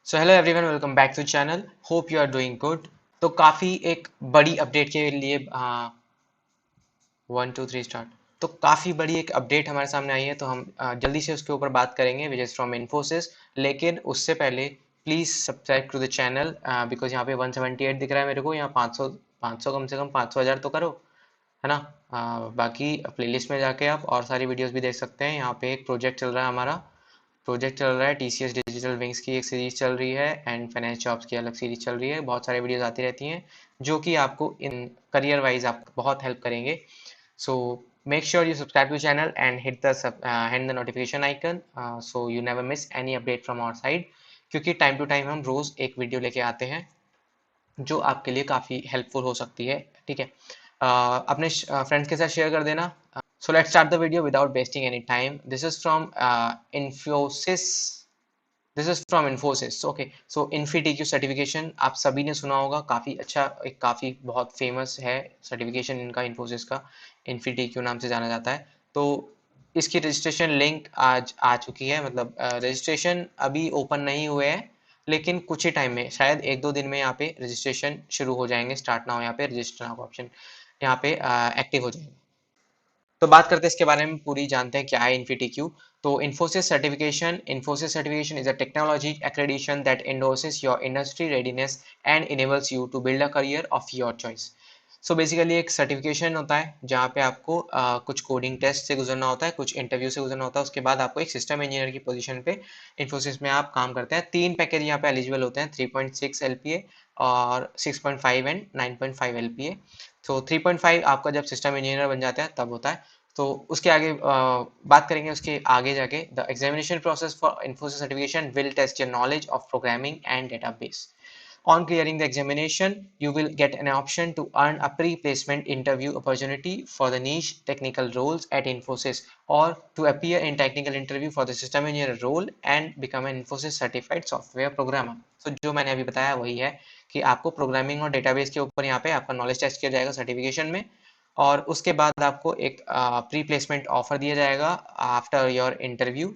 So hello everyone, welcome back to channel. Hope you are doing good. तो काफ़ी एक बड़ी अपडेट के लिए 1 2 3 स्टार्ट। तो काफ़ी बड़ी एक अपडेट हमारे सामने आई है, तो हम जल्दी से उसके ऊपर बात करेंगे, विच इज़ फ्रॉम इन्फोसिस। लेकिन उससे पहले please subscribe to the channel, because यहाँ पे 178 दिख रहा है मेरे को। यहाँ 500 कम से कम 500 हज़ार तो करो, है ना। बाकी प्लेलिस्ट में जाके आप और सारी वीडियोस भी देख सकते हैं। यहाँ पे एक प्रोजेक्ट चल रहा है, हमारा प्रोजेक्ट चल रहा है, टीसीएस डिजिटल विंग्स की एक सीरीज चल रही है एंड फाइनेंस जॉब्स की अलग सीरीज चल रही है। बहुत सारे वीडियोस आती रहती हैं जो कि आपको इन करियर वाइज आपको बहुत हेल्प करेंगे। So make sure you subscribe to channel and hit the notification icon, so you never miss any update from our side, क्योंकि टाइम टू टाइम हम रोज एक वीडियो लेके आते हैं जो आपके लिए काफ़ी हेल्पफुल हो सकती है। ठीक है, अपने फ्रेंड्स के साथ शेयर कर देना। So let's start the video without wasting any time. This is from Infosys. This is from Infosys. Okay, so InfyTQ certification आप सभी ने सुना होगा, काफ़ी अच्छा, एक काफ़ी बहुत फेमस है सर्टिफिकेशन इनका, इन्फोसिस का इन्फीटीक्यू नाम से जाना जाता है। तो इसकी रजिस्ट्रेशन लिंक आज आ चुकी है, मतलब रजिस्ट्रेशन अभी ओपन नहीं हुए हैं, लेकिन कुछ ही टाइम में, शायद 1 2 दिन में यहाँ पे रजिस्ट्रेशन शुरू हो जाएंगे। स्टार्ट नाउ, यहाँ पे रजिस्टर नाउ का ऑप्शन यहाँ पे एक्टिव हो जाएगा। तो बात करते हैं इसके बारे में, पूरी जानते हैं क्या है इन्फीटीक्यू। तो Infosys certification is a technology accreditation that endorses your industry readiness and enables you to build a career of your choice. So basically एक सर्टिफिकेशन होता है जहाँ पे आपको कुछ कोडिंग टेस्ट से गुजरना होता है, कुछ इंटरव्यू से गुजरना होता है, उसके बाद आपको एक सिस्टम इंजीनियर की पोजीशन पे इन्फोसिस में आप काम करते हैं। 3 पैकेज यहाँ पे एलिजिबल होते हैं, 3.6 LPA और 6.5 एंड 9.5 LPA। तो 3.5 आपका जब सिस्टम इंजीनियर बन जाता है तब होता है। तो उसके आगे बात करेंगे, उसके आगे जाके the examination process for Infosys certification will test your knowledge of programming and database. On clearing the examination, you will get an option to earn a pre-placement interview opportunity for the niche technical roles at Infosys, or to appear in technical interview for the system engineer role and become an Infosys certified software programmer. So जो मैंने अभी बताया वही है कि आपको programming और database के ऊपर यहाँ पे आपका नॉलेज टेस्ट किया जाएगा सर्टिफिकेशन में, और उसके बाद आपको एक प्री प्लेसमेंट ऑफर दिया जाएगा after your interview.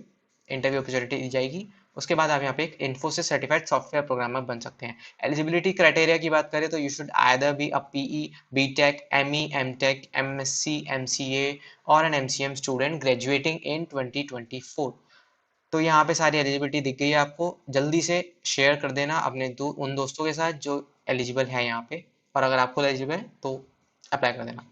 Interview opportunity दी जाएगी। उसके बाद आप यहाँ पे एक इन्फोसिस सर्टिफाइड सॉफ्टवेयर प्रोग्रामर बन सकते हैं। एलिजिबिलिटी क्राइटेरिया की बात करें तो you should either be a BE, BTech, ME, MTech, MSc, MCA और an MCM student graduating in 2024। तो यहाँ पे सारी एलिजिबिलिटी दिख गई है आपको। जल्दी से शेयर कर देना अपने उन दोस्तों के साथ जो एलिजिबल है यहाँ पे, और अगर आपको एलिजिबल है तो अप्लाई कर देना।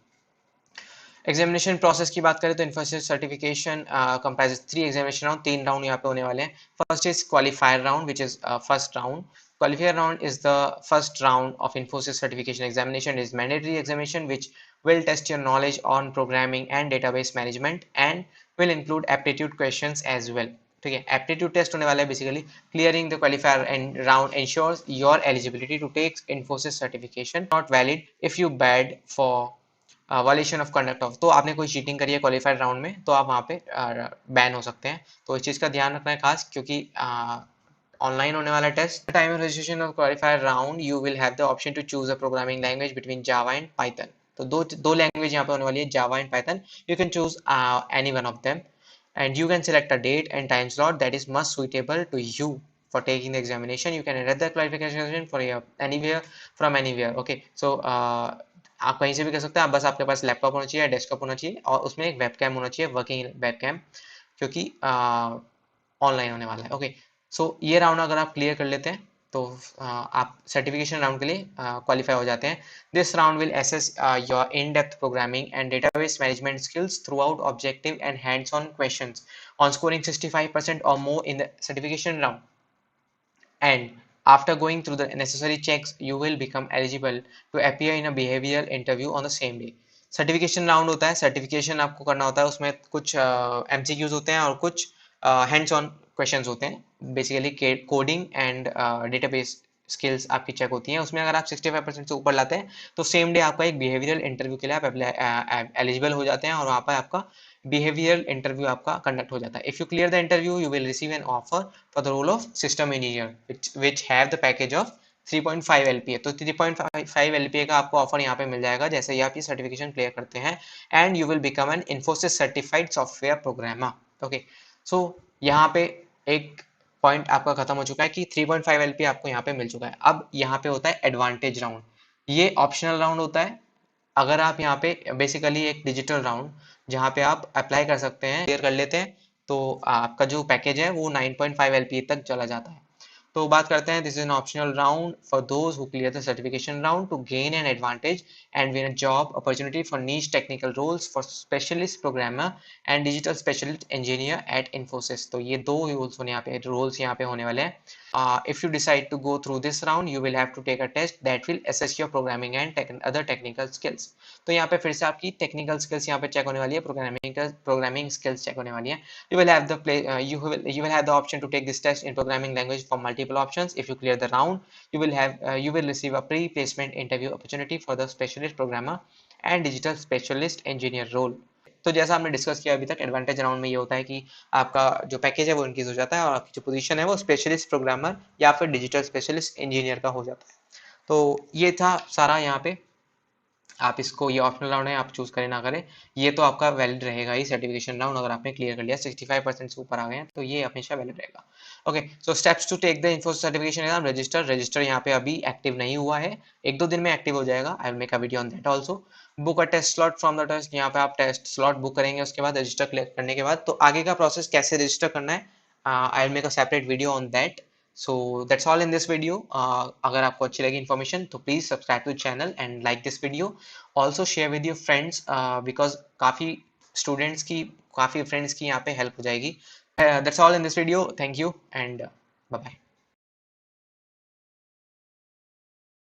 एग्जामिनेशन प्रोसेस की बात करें तो Infosys certification comprises 3 examination round, 3 round यहाँ पे होने वाले हैं। First is qualifier round, which is first round. Qualifier round is the first round of Infosys certification examination. It is mandatory examination which will test your knowledge on programming and database management and will include aptitude questions as well. ठीक है, aptitude test होने वाला है basically. Clearing the qualifier and round ensures your eligibility to take Infosys certification, not valid if you bad for violation of conduct of, तो आपने कोई cheating करी है क्वालिफाइड राउंड में तो आप वहाँ पे बैन हो सकते हैं। तो इस चीज़ का ध्यान रखना है खास, क्योंकि ऑनलाइन होने वाला test. Time of registration of qualified round you will have the option to choose a programming language between Java and Python. तो दो लैंग्वेज यहाँ पे होने वाली है, Java and Python. You can choose any one of them and you can select a date and time slot that is most suitable to you for taking the examination. You can edit the clarification for your anywhere from anywhere. Okay, so आप कहीं से भी कर सकते हैं। आप बस आपके पास लैपटॉप होना चाहिए, डेस्कटॉप होना चाहिए, और उसमें एक वेबकैम होना चाहिए, वर्किंग वेबकैम, क्योंकि ऑनलाइन होने वाला है। ओके, सो ये राउंड अगर आप क्लियर कर लेते हैं तो आप सर्टिफिकेशन राउंड के लिए क्वालिफाई हो जाते हैं। This round will assess your in depth programming and database management skills throughout objective and hands on questions on scoring 65% or more in the certification round. And after going through the necessary checks, you will become eligible to appear in a behavioral interview on the same day. Certification round होता है, certification आपको करना होता है, उसमें कुछ MCQs होते हैं और कुछ हैंड्स ऑन क्वेश्चंस होते हैं। Basically coding and database skills आपकी चेक होती हैं। उसमें अगर आप 65% से ऊपर लाते हैं तो सेम डे आपका एक बिहेवियरल इंटरव्यू के लिए आप एलिजिबल हो जाते हैं, और वहाँ पर आपका बिहेवियरल इंटरव्यू आपका कंडक्ट हो जाता है। If you clear the interview you will receive an offer for the role of system engineer which have the package of 3.5 LPA। तो 3.5 LPA का आपको ऑफर यहाँ पे मिल जाएगा जैसे ही आप ये सर्टिफिकेशन क्लियर करते हैं, and you will become an Infosys certified software programmer. Okay, so यहाँ पे एक पॉइंट आपका खत्म हो चुका है कि 3.5 एलपी आपको यहाँ पे मिल चुका है। अब यहाँ पे होता है एडवांटेज राउंड, ये ऑप्शनल राउंड होता है। अगर आप यहाँ पे बेसिकली एक डिजिटल राउंड जहाँ पे आप अप्लाई कर सकते हैं, क्लियर कर लेते हैं, तो आपका जो पैकेज है वो 9.5 एलपी तक चला जाता है। तो बात करते हैं, this is an optional round for those who clear the certification round to gain an advantage and win a job opportunity for niche technical roles for specialist programmer and digital specialist engineer at Infosys. तो ये दो roles यहाँ पे होने वाले हैं। If you decide to go through this round, you will have to take a test that will assess your programming and other technical skills. तो यहाँ पे फिर से आपकी टेक्निकल स्किल्स यहाँ पे चेक होने वाली है, प्रोग्रामिंग स्किल्स चेक होने वाली है। You will have the you will have the option to take this test in programming language for multiple options. If you clear the round, you will receive a pre-placement interview opportunity for the specialist programmer and digital specialist engineer role. तो जैसा हमने discuss किया अभी तक, advantage round में ये होता है कि आपका जो पैकेज है वो इंक्रीज हो जाता है और आपकी जो पोजीशन है वो स्पेशलिस्ट प्रोग्रामर या फिर डिजिटल स्पेशलिस्ट इंजीनियर का हो जाता है। तो ये था सारा यहाँ पे। आप इसको, ये ऑप्शनल राउंड है, आप चूज करें ना करें, ये तो आपका वैलिड रहेगा ही सर्टिफिकेशन राउंड। अगर आपने क्लियर कर लिया 65% से ऊपर आ गए हैं तो ये हमेशा वैलिड रहेगा। Okay, so steps to take the Infosys certification exam, register यहाँ पे अभी एक्टिव नहीं हुआ है, 1-2 दिन में एक्टिव हो जाएगा। I will make a video on that also. Book a test slot from the test, यहाँ पे आप टेस्ट स्लॉट बुक करेंगे, उसके बाद रजिस्टर क्लियर करने के बाद तो आगे का प्रोसेस कैसे रजिस्टर करना है, आई will make a separate video on that. So that's all in this video. अगर आपको अच्छी लगी इन्फॉर्मेशन तो please subscribe to channel and like this video. Also share with your friends, because काफ़ी फ्रेंड्स की यहाँ पे हेल्प हो जाएगी। That's all in this video, thank you and bye bye.